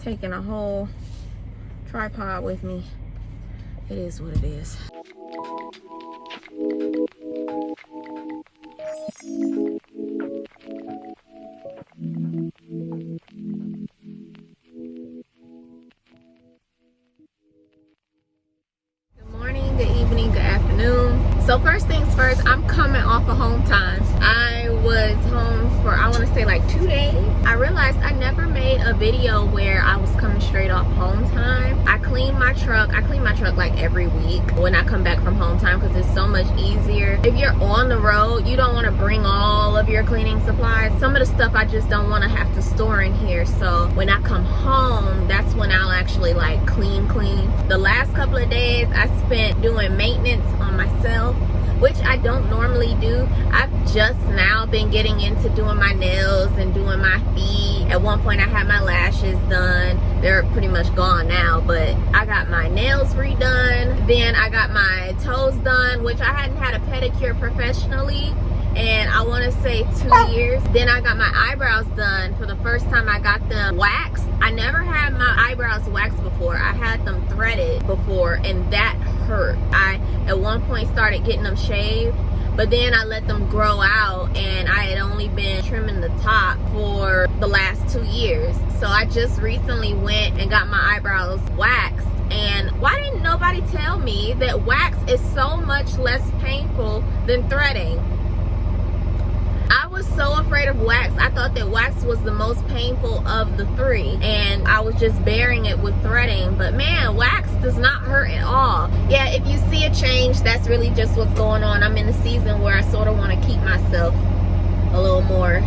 taking a whole tripod with me. It is what it is. Good morning, good evening, good afternoon. So first things first, I'm coming off of home time. I was home for, I want to say like 2 days. I realized I never made a video where I was coming straight off home time. I clean my truck like every week when I come back from home time because it's so much easier. If you're on the road, you don't want to bring all of your cleaning supplies. Some of the stuff I just don't want to have to store in here. So when I come home, that's when I'll actually like clean. The last couple of days I spent doing maintenance on myself, which I don't normally do. I've just now been getting into doing my nails and doing my feet. At one point I had my lashes done. They're pretty much gone now, but I got my nails redone. Then I got my toes done, which I hadn't had a pedicure professionally and I want to say 2 years. Then I got my eyebrows done. For the first time I got them waxed. I never had my eyebrows waxed before. I had them threaded before and that hurt. I at one point started getting them shaved, but then I let them grow out and I had only been trimming the top for the last 2 years. So I just recently went and got my eyebrows waxed. And why didn't nobody tell me that wax is so much less painful than threading? I was so afraid of wax. I thought that wax was the most painful of the three, and I was just bearing it with threading. But man, wax does not hurt at all. Yeah, if you see a change, that's really just what's going on. I'm in a season where I sort of want to keep myself a little more,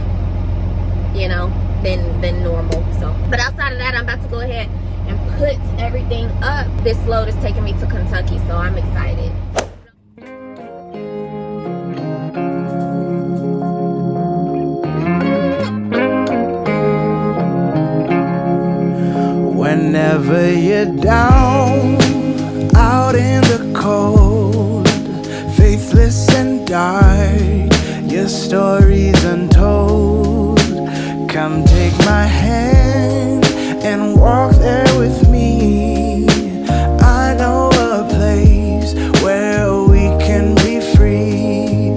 you know, than normal. So, but outside of that, I'm about to go ahead and put everything up. This load is taking me to Kentucky, so I'm excited. Whenever you're down, out in the cold, faithless and dark, your story's untold. Come take my hand and walk there with me. I know a place where we can be free.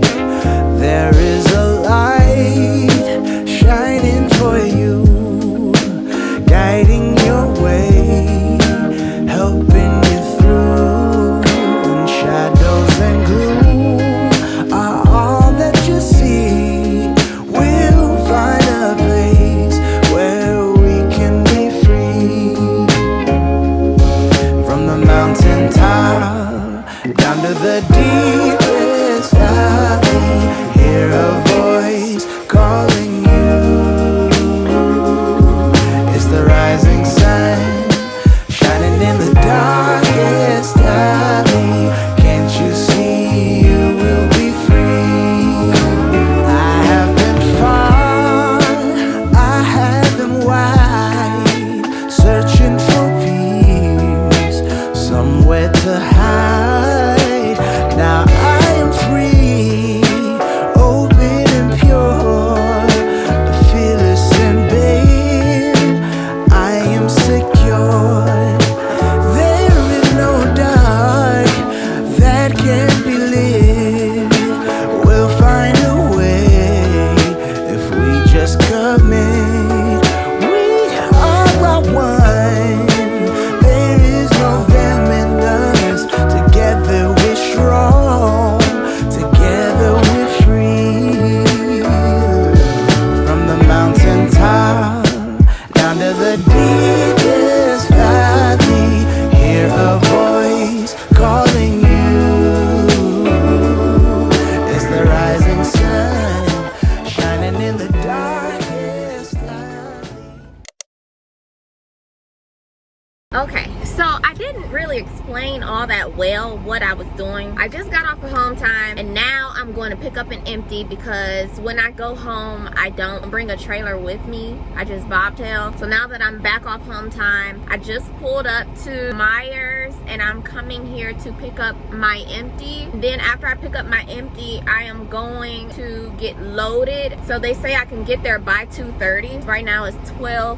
There is a light shining for you, guiding your way, helping you through. When shadows and gloom are all that you see, we'll find a place where we can be free. From the mountain top down to the deepest valley, hear a voice calling you. It's the rising sun shining in the darkest alley. Can't you see you will be free? I have been far, I have been wide, searching for peace, somewhere to hide. Now I am free, open and pure, fearless and babe. I am secure. There is no dark that can't be lit. We'll find a way if we just commit. We are one. There is no them and us. Together we're strong. Together we're free. From the mountain top down to the deepest valley, hear a voice calling you. It's the rising sun shining in the darkest alley. Okay, so I didn't really explain all that well what I was doing. I just got off of home time and now I'm going to pick up an empty because when I go home, I don't bring a trailer with me. I just bobtail. So now that I'm back off home time, I just pulled up to Myers and I'm coming here to pick up my empty. Then after I pick up my empty, I am going to get loaded. So they say I can get there by 2:30. Right now it's 12:10.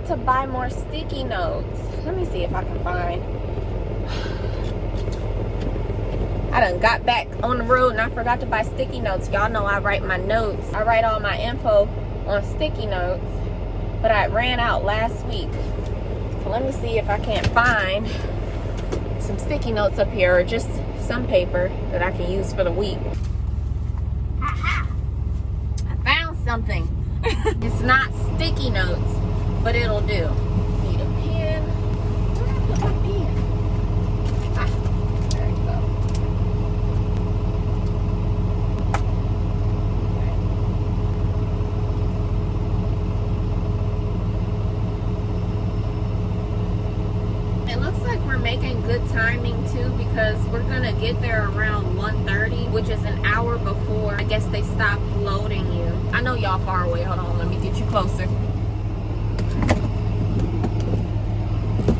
to buy more sticky notes. Let me see if I can find. I done got back on the road and I forgot to buy sticky notes. Y'all know I write my notes. I write all my info on sticky notes, but I ran out last week. So let me see if I can't find some sticky notes up here, or just some paper that I can use for the week. Aha! I found something. It's not sticky notes, but it'll do. Need a pen. Where did I put my pen? Ah, there you go. It looks like we're making good timing too, because we're gonna get there around 1:30, which is an hour before I guess they stop loading you. I know y'all far away. Hold on, let me get you closer.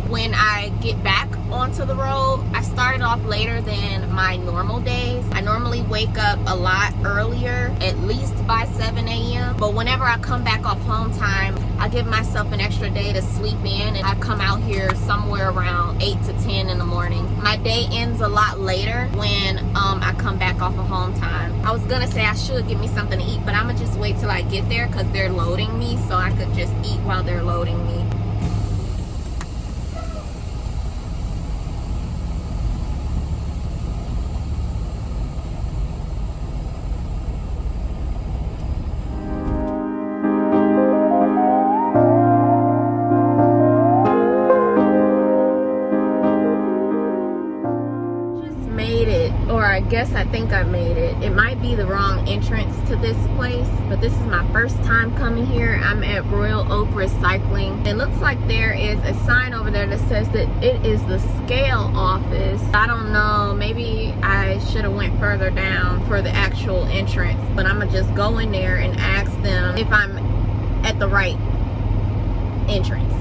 When I get back onto the road, I started off later than my normal days. I normally wake up a lot earlier, at least by 7 a.m. But whenever I come back off home time, I give myself an extra day to sleep in, and I come out here somewhere around 8 to 10 in the morning. My day ends a lot later when I come back off of home time. I was gonna say I should get me something to eat, but I'm gonna just wait till I get there because they're loading me, so I could just eat while they're loading me. I guess I think I made it. It might be the wrong entrance to this place, but this is my first time coming here. I'm at Royal Oak Recycling. It looks like there is a sign over there that says that it is the scale office. I don't know, maybe I should have went further down for the actual entrance, but I'm gonna just go in there and ask them if I'm at the right entrance.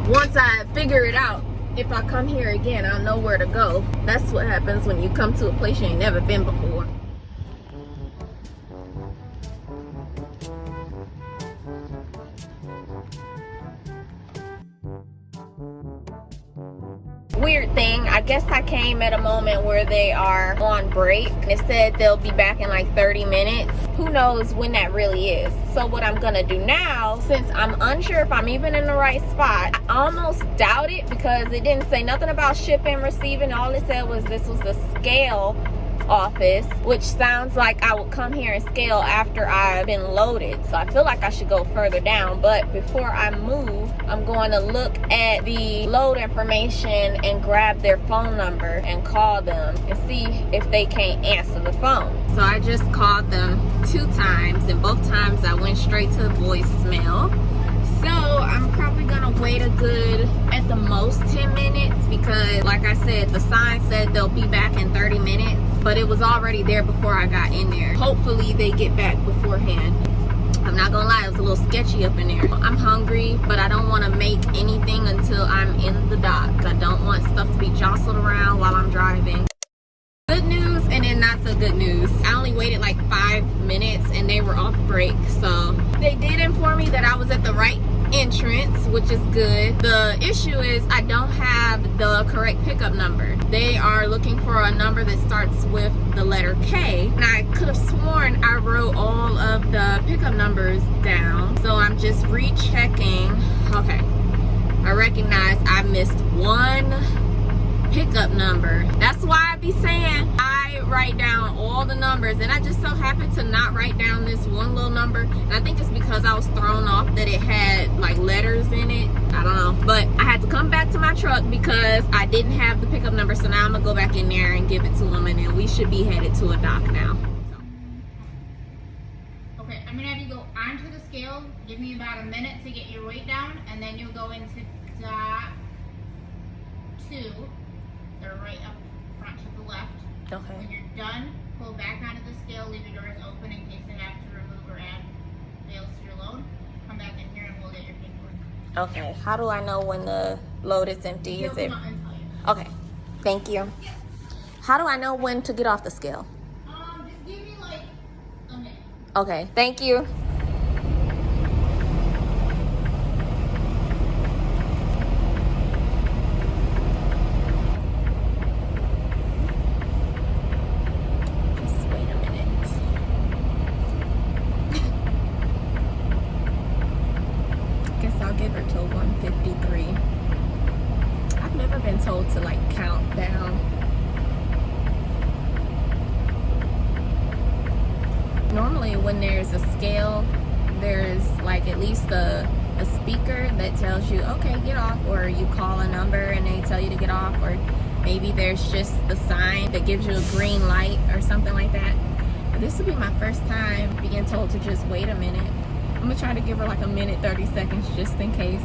Once I figure it out, if I come here again, I'll know where to go. That's what happens when you come to a place you ain't never been before. Weird thing, I guess I came at a moment where they are on break. It said they'll be back in like 30 minutes. Who knows when that really is. So what I'm gonna do now, since I'm unsure if I'm even in the right spot, I almost doubt it because it didn't say nothing about shipping, receiving. All it said was this was the scale office, which sounds like I would come here and scale after I've been loaded. So I feel like I should go further down, but before I move, I'm going to look at the load information and grab their phone number and call them and see if they can't answer the phone. So I just called them 2 times, and both times I went straight to voicemail. So I'm probably gonna wait a good, at the most, 10 minutes because like I said, the sign said they'll be back in 30 minutes, but it was already there before I got in there. Hopefully they get back beforehand. I'm not gonna lie, it was a little sketchy up in there. I'm hungry, but I don't wanna make anything until I'm in the dock. I don't want stuff to be jostled around while I'm driving. Good news and then not so good news. I only waited like 5 minutes and they were off break. So they did inform me that I was at the right entrance, which is good. The issue is I don't have the correct pickup number. They are looking for a number that starts with the letter K, and I could have sworn I wrote all of the pickup numbers down. So I'm just rechecking. Okay, I recognize I missed one pickup number. That's why I be saying I write down all the numbers, and I just so happened to not write down this one little number, and I think it's because I was thrown off that it had like letters in it. I don't know, but I had to come back to my truck because I didn't have the pickup number. So now I'm gonna go back in there and give it to them, and then we should be headed to a dock now. Okay, I'm gonna have you go onto the scale. Give me about a minute to get your weight down, and then you'll go into dock 2. They're right up front to the left. Okay. When you're done, pull back onto the scale, leave your doors open in case they have to remove or add bales to your load. Come back in here and we'll get your paperwork. Okay. How do I know when the load is empty? He'll Is it? come out and tell you. Okay. Thank you. How do I know when to get off the scale? Just give me like a minute. Okay. Thank you. I've been told to like count down. Normally when there's a scale, there's like at least a speaker that tells you, okay, get off, or you call a number and they tell you to get off, or maybe there's just the sign that gives you a green light or something like that. But this will be my first time being told to just wait a minute. I'm gonna try to give her like a minute, 30 seconds just in case.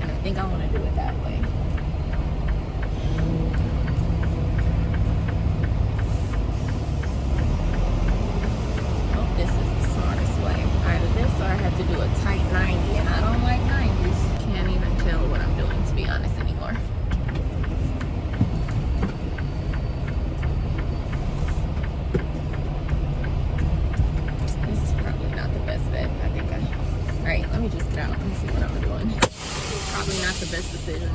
I think I want to do it that way. Oh, this is the smartest way. Either this or I have to do a tight 90, and I don't like 90s. Can't even tell what I'm doing, to be honest, anymore. This is probably not the best bet. I think Alright, let me just get out. Let me see what I'm doing. Probably not the best decision.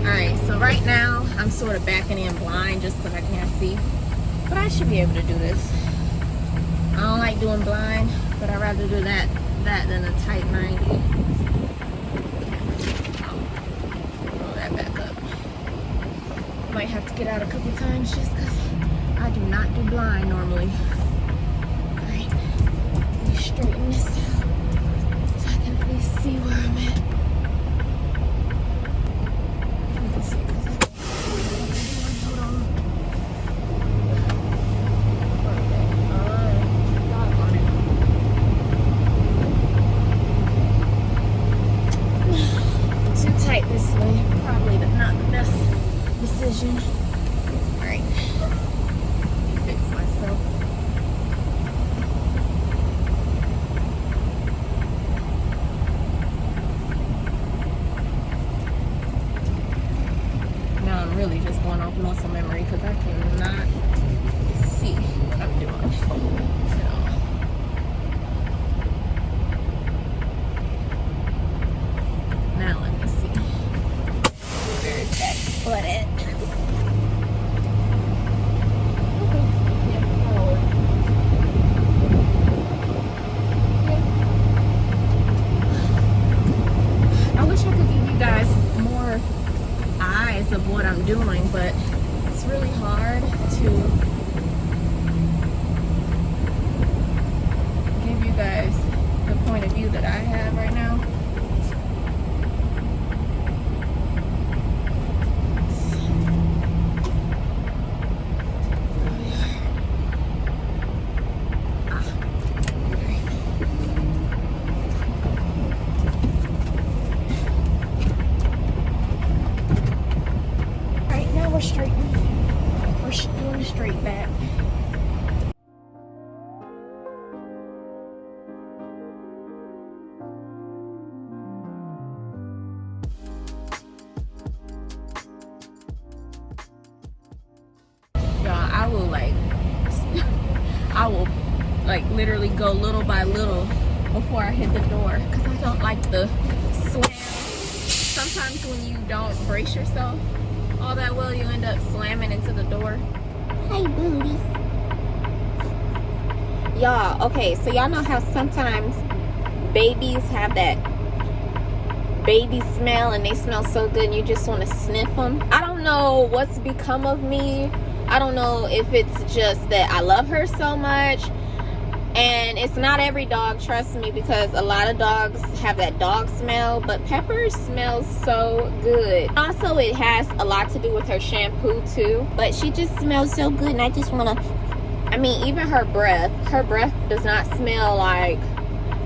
Alright, so right now I'm sort of backing in blind just because I can't see. But I should be able to do this. I don't like doing blind, but I'd rather do that than a tight 90. Roll that back up. Might have to get out a couple times just because I do not do blind normally. Alright, let me straighten this out so I can at least see where I'm at. This way, probably not the best decision. Alright, fix myself. Now I'm really just going off muscle memory because I cannot see what I'm doing. Now let me see. Where's that foot at? I wish I could give you guys more eyes of what I'm doing, but it's really hard to give you guys the point of view that I have right now. We're straightening. We're doing a straight back. Y'all, I will literally go little by little before I hit the door because I don't like the slam. Sometimes when you don't brace yourself all that well, you end up slamming into the door. Hey, booties. Y'all, okay, so y'all know how sometimes babies have that baby smell and they smell so good and you just want to sniff them? I don't know what's become of me. I don't know if it's just that I love her so much. And it's not every dog, trust me, because a lot of dogs have that dog smell, but Pepper smells so good. Also, it has a lot to do with her shampoo too, but she just smells so good and I just want to, I mean, even her breath does not smell like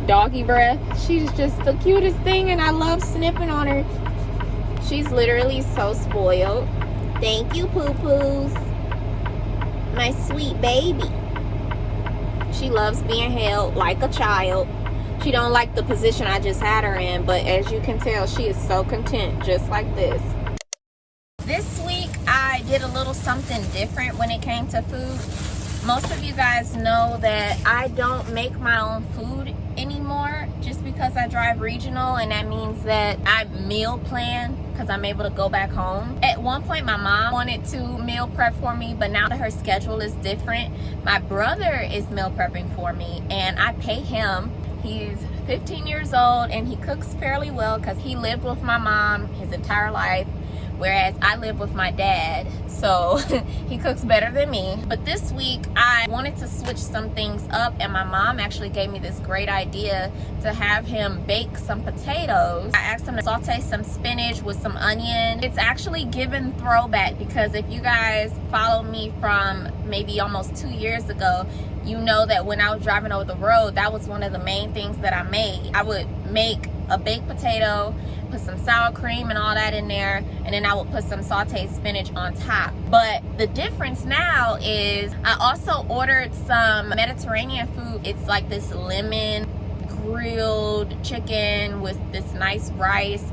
doggy breath. She's just the cutest thing and I love sniffing on her. She's literally so spoiled. Thank you, poo-poos. My sweet baby. She loves being held like a child. She don't like the position I just had her in, but as you can tell, she is so content, just like this. This week, I did a little something different when it came to food. Most of you guys know that I don't make my own food anymore. drive regional, and that means that I meal plan because I'm able to go back home. At one point, my mom wanted to meal prep for me, but now that her schedule is different, my brother is meal prepping for me, and I pay him. He's 15 years old, and he cooks fairly well because he lived with my mom his entire life, whereas I live with my dad, so he cooks better than me. But this week I wanted to switch some things up, and my mom actually gave me this great idea to have him bake some potatoes. I asked him to saute some spinach with some onion. It's actually given throwback, because if you guys follow me from maybe almost 2 years ago, you know that when I was driving over the road, that was one of the main things that I made. I would make a baked potato, put some sour cream and all that in there, and then I would put some sauteed spinach on top. But the difference now is I also ordered some Mediterranean food. It's like this lemon grilled chicken with this nice rice.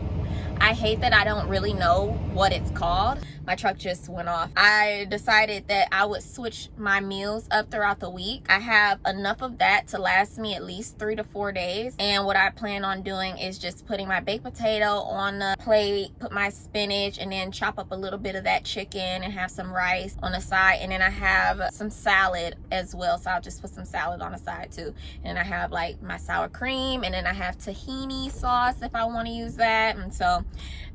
I hate that I don't really know what it's called. My truck just went off. I decided that I would switch my meals up throughout the week. I have enough of that to last me at least 3 to 4 days. And what I plan on doing is just putting my baked potato on the plate, put my spinach, and then chop up a little bit of that chicken and have some rice on the side. And then I have some salad as well. So I'll just put some salad on the side too. And I have like my sour cream, and then I have tahini sauce if I want to use that. And so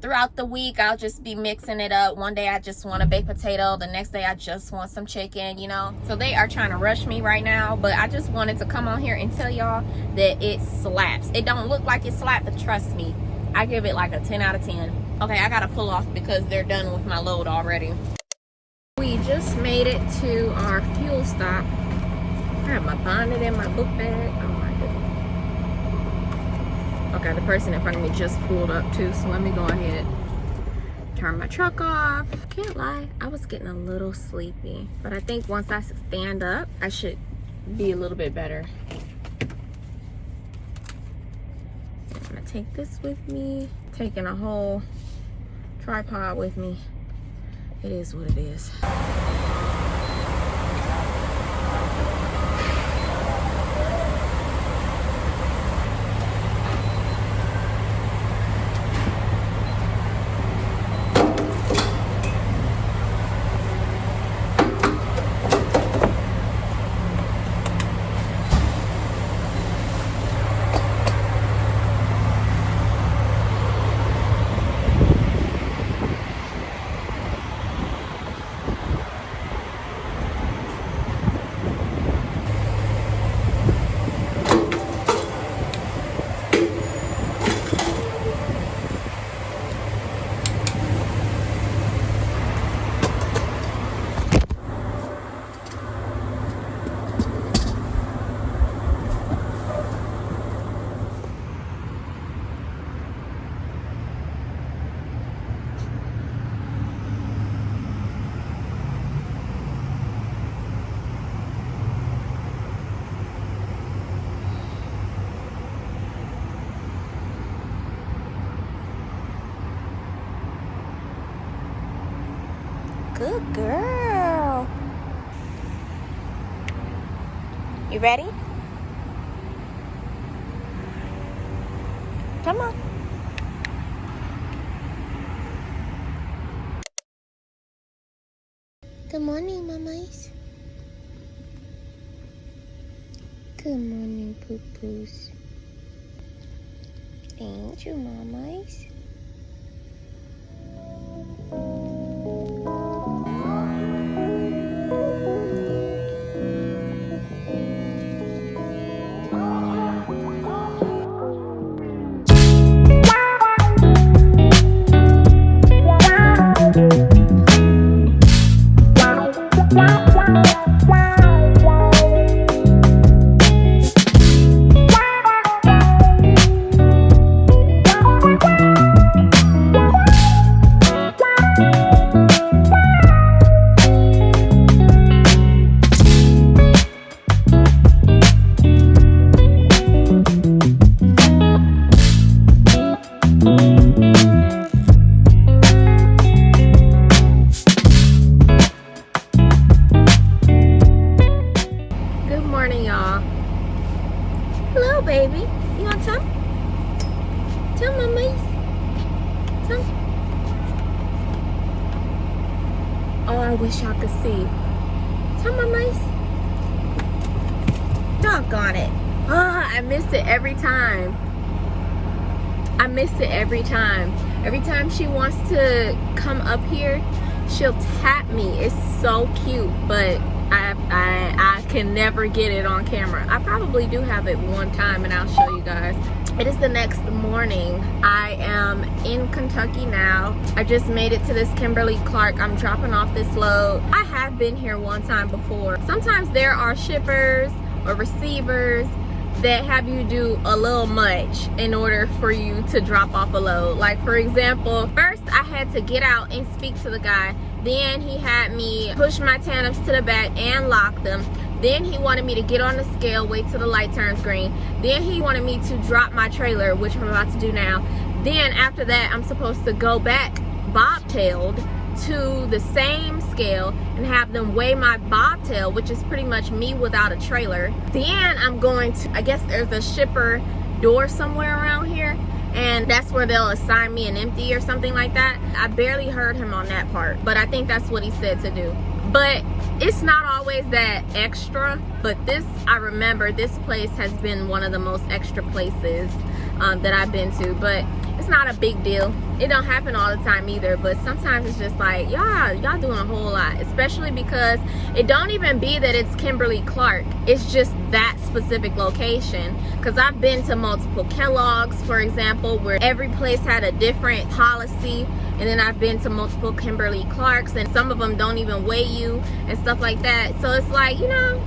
throughout the week, I'll just be mixing it up. One day I just want a baked potato, the next day I just want some chicken, you know. So they are trying to rush me right now, but I just wanted to come on here and tell y'all that it slaps. It don't look like it slapped, but trust me, I give it like a 10 out of 10. Okay, I gotta pull off because they're done with my load already. We just made it to our fuel stop. I have my bonnet in my book bag. Oh my goodness. Okay, the person in front of me just pulled up too, so let me go ahead, turn my truck off. Can't lie, I was getting a little sleepy, but I think once I stand up, I should be a little bit better. I'm gonna take this with me, taking a whole tripod with me. It is what it is. Good girl. You ready? Come on. Good morning, mamas. Good morning, poo-poos. Thank you, mamas. Baby, you want some? Tell my mice. Tell. Oh, I wish y'all could see. Tell my mice. Doggone it. I miss it every time. I miss it every time. Every time she wants to come up here, she'll tap me. It's so cute, but I can never get it on camera. I probably do have it one time, and I'll show you guys. It is the next morning. I am in Kentucky now. I just made it to this Kimberly-Clark. I'm dropping off this load. I have been here one time before. Sometimes there are shippers or receivers that have you do a little much in order for you to drop off a load. Like, for example, first I had to get out and speak to the guy. Then he had me push my tandems to the back and lock them. Then he wanted me to get on the scale, wait till the light turns green. Then he wanted me to drop my trailer, which I'm about to do now. Then after that, I'm supposed to go back bobtailed to the same scale and have them weigh my bobtail, which is pretty much me without a trailer. Then I'm going to, I guess there's a shipper door somewhere around here, and that's where they'll assign me an empty or something like that. I barely heard him on that part, but I think that's what he said to do. But it's not always that extra, but this, I remember this place has been one of the most extra places that I've been to, but it's not a big deal. It don't happen all the time either, but sometimes it's just like, y'all doing a whole lot, especially because it don't even be that it's Kimberly-Clark. It's just that specific location. Because I've been to multiple Kellogg's, for example, where every place had a different policy. And then I've been to multiple Kimberly-Clarks, and some of them don't even weigh you and stuff like that. So it's like, you know,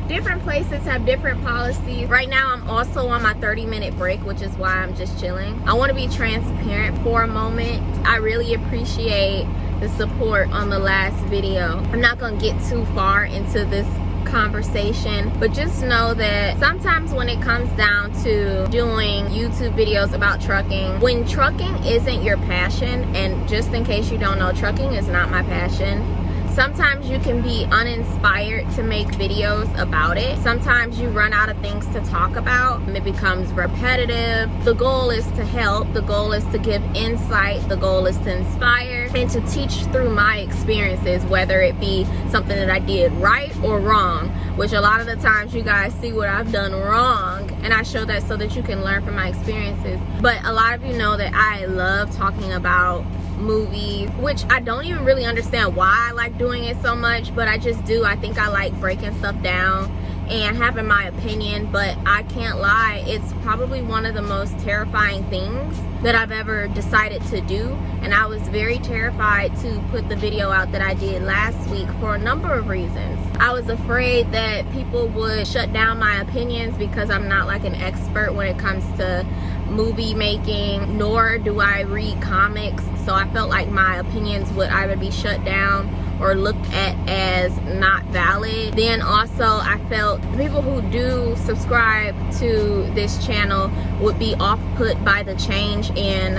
different places have different policies. Right now I'm also on my 30-minute break, which is why I'm just chilling. I want to be transparent for a moment. I really appreciate the support on the last video. I'm not gonna get too far into this conversation, but just know that sometimes when it comes down to doing YouTube videos about trucking, when trucking isn't your passion, and just in case you don't know, trucking is not my passion, sometimes you can be uninspired to make videos about it. Sometimes you run out of things to talk about. It becomes repetitive. The goal is to help. The goal is to give insight. The goal is to inspire and to teach through my experiences, whether it be something that I did right or wrong, which a lot of the times you guys see what I've done wrong, and I show that so that you can learn from my experiences. But a lot of you know that I love talking about movies, which I don't even really understand why I like doing it so much, but I just do. I think I like breaking stuff down and having my opinion, but I can't lie, it's probably one of the most terrifying things that I've ever decided to do, and I was very terrified to put the video out that I did last week for a number of reasons. I was afraid that people would shut down my opinions because I'm not like an expert when it comes to movie making, nor do I read comics, so I felt like my opinions would either be shut down or looked at as not valid. Then also I felt people who do subscribe to this channel would be off-put by the change in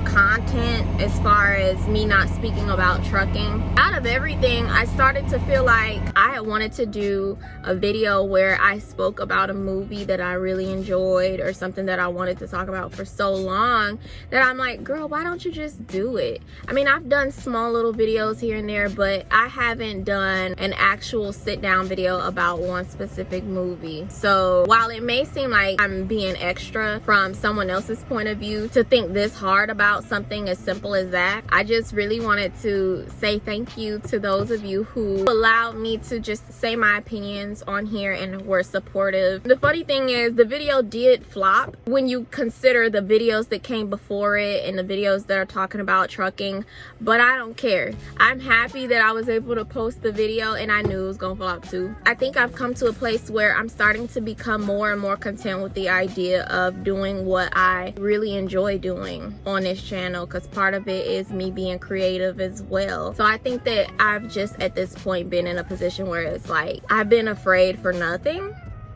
content as far as me not speaking about trucking. Out of everything, I started to feel like I wanted to do a video where I spoke about a movie that I really enjoyed or something that I wanted to talk about for so long that I'm like, girl, why don't you just do it? I mean, I've done small little videos here and there, but I haven't done an actual sit down video about one specific movie. So while it may seem like I'm being extra from someone else's point of view to think this hard about something as simple as that, I just really wanted to say thank you to those of you who allowed me to just say my opinions on here and were supportive. The funny thing is, the video did flop when you consider the videos that came before it and the videos that are talking about trucking, but I don't care. I'm happy that I was able to post the video, and I knew it was gonna flop too. I think I've come to a place where I'm starting to become more and more content with the idea of doing what I really enjoy doing on this channel, because part of it is me being creative as well. So I think that I've just at this point been in a position where it's like I've been afraid for nothing.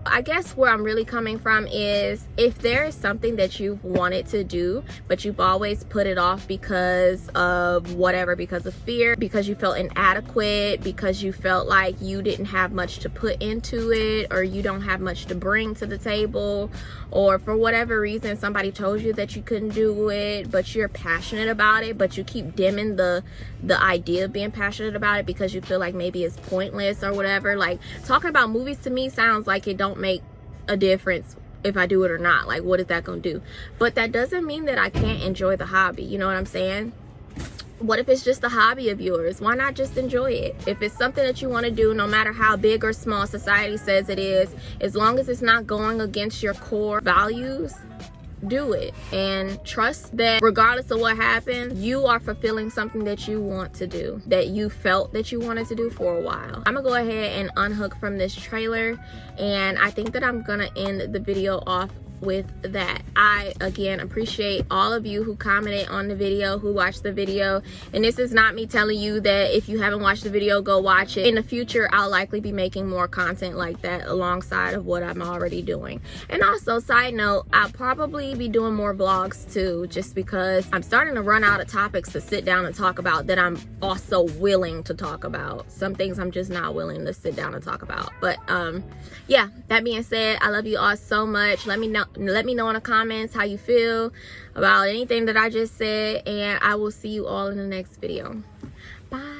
I guess where I'm really coming from is if there is something that you've wanted to do, but you've always put it off because of whatever, because of fear, because you felt inadequate, because you felt like you didn't have much to put into it, or you don't have much to bring to the table, or for whatever reason somebody told you that you couldn't do it, but you're passionate about it, but you keep dimming the idea of being passionate about it because you feel like maybe it's pointless or whatever. Like, talking about movies to me sounds like it don't make a difference if I do it or not. Like, what is that gonna do? But that doesn't mean that I can't enjoy the hobby. You know what I'm saying? What if it's just a hobby of yours? Why not just enjoy it? If it's something that you want to do, no matter how big or small society says it is, as long as it's not going against your core values, do it. And trust that regardless of what happens, you are fulfilling something that you want to do, that you felt that you wanted to do for a while. I'm gonna go ahead and unhook from this trailer, and I think that I'm gonna end the video off with that. I again appreciate all of you who commented on the video, who watched the video, and this is not me telling you that if you haven't watched the video, go watch it. In the future, I'll likely be making more content like that alongside of what I'm already doing. And also, side note, I'll probably be doing more vlogs too, just because I'm starting to run out of topics to sit down and talk about that I'm also willing to talk about. Some things I'm just not willing to sit down and talk about. But yeah, that being said, I love you all so much. Let me know in the comments how you feel about anything that I just said, and I will see you all in the next video. Bye.